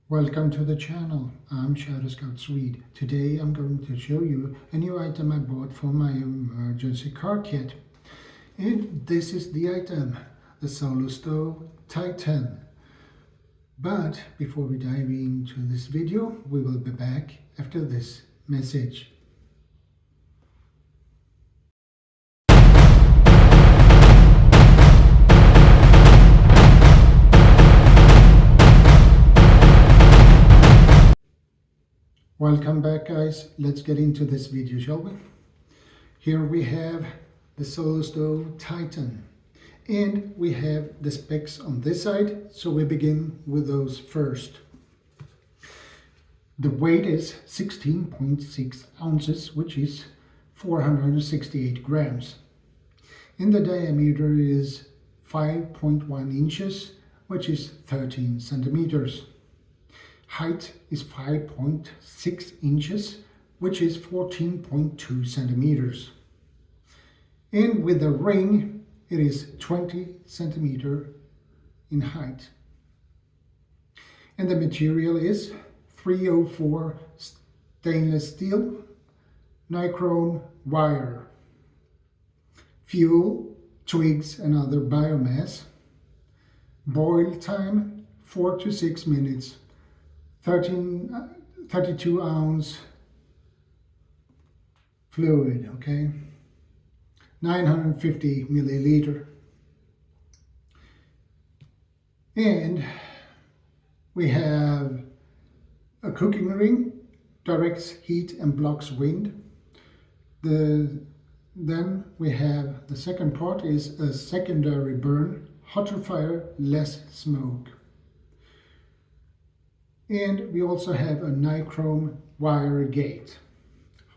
Welcome to the channel. I'm ShadowScoutSwede. Today I'm going to show you a new item I bought for my emergency car kit. And this is the item, the Solo Stove Titan. But before we dive into this video, we will be back after this message. Welcome back, guys. Let's get into this video, shall we? Here we have the Solo Stove Titan, and we have the specs on this side, so we begin with those first. The weight is 16.6 ounces, which is 468 grams. And the diameter is 5.1 inches, which is 13 centimeters. Height is 5.6 inches, which is 14.2 centimeters. And with the ring, it is 20 centimeters in height. And the material is 304 stainless steel, nichrome wire. Fuel, twigs and other biomass. Boil time 4 to 6 minutes. 32 ounce fluid, okay, 950 milliliter. And we have a cooking ring, directs heat and blocks wind. Then we have the second part is a secondary burn, hotter fire, less smoke. And we also have a nichrome wire gate,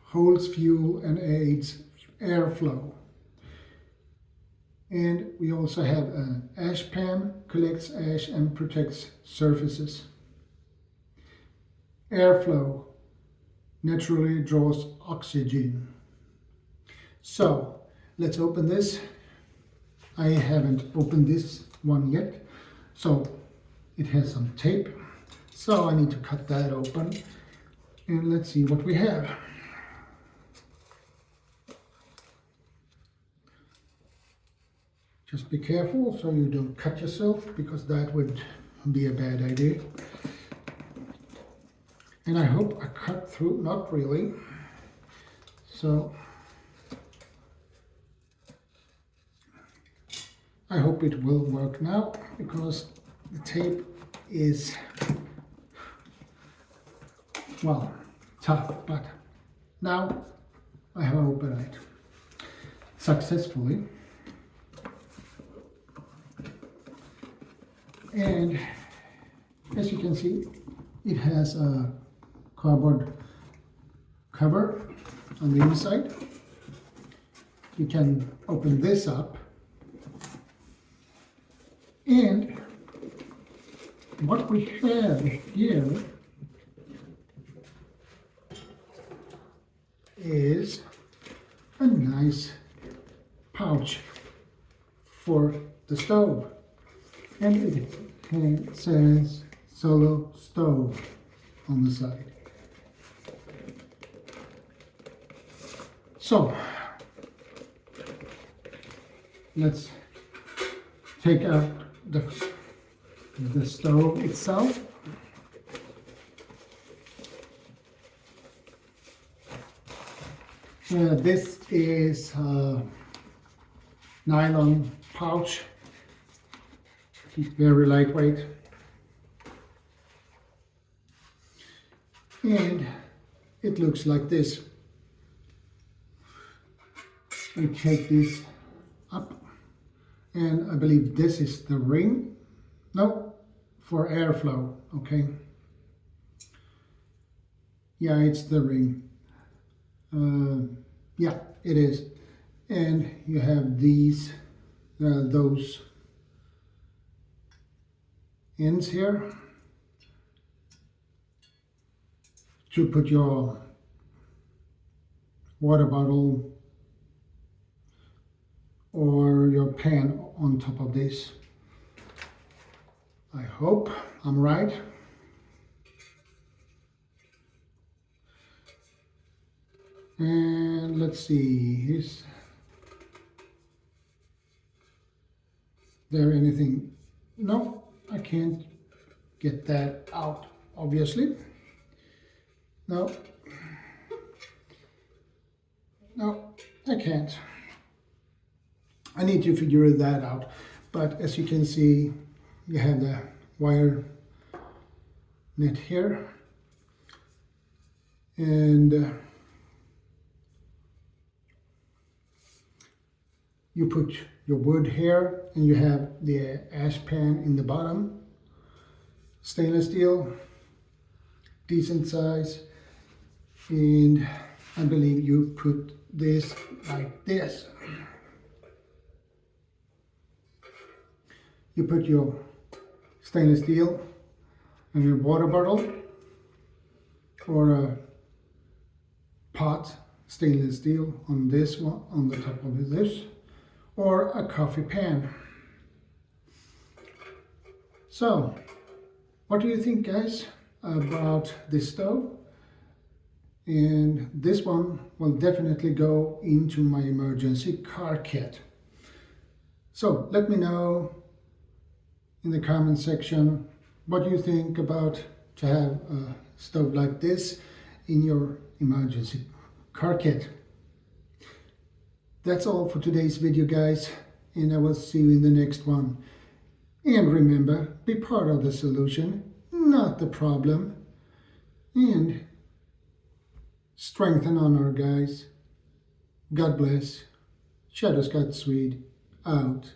holds fuel and aids airflow. And we also have an ash pan, collects ash and protects surfaces. Airflow naturally draws oxygen. So let's open this. I haven't opened this one yet, so it has some tape. So I need to cut that open, and let's see what we have. Just be careful so you don't cut yourself, because that would be a bad idea. And I hope I cut through, not really. So I hope it will work now, because the tape is, well, tough, but now I have opened it successfully. And as you can see, it has a cardboard cover on the inside. You can open this up, and what we have here is a nice pouch for the stove, and it says Solo Stove on the side. So let's take out the stove itself. This is a nylon pouch, very lightweight, and it looks like this. We take this up, and I believe this is the ring. No, for airflow, okay. Yeah, it's the ring. Yeah, it is. And you have these, those ends here to put your water bottle or your pan on top of this. I hope I'm right. And let's see, is there anything? No, I can't get that out, obviously. No, I can't. I need to figure that out. But as you can see, you have the wire net here, and you put your wood here, and you have the ash pan in the bottom. Stainless steel, decent size, and I believe you put this like this. You put your stainless steel in your water bottle or a pot, stainless steel on this one, on the top of this, or a coffee pan. So, what do you think, guys, about this stove? And this one will definitely go into my emergency car kit. So let me know in the comment section what you think about to have a stove like this in your emergency car kit. That's all for today's video, guys, and I will see you in the next one. And remember, be part of the solution, not the problem. And strength and honor, guys. God bless. ShadowScoutSwede out.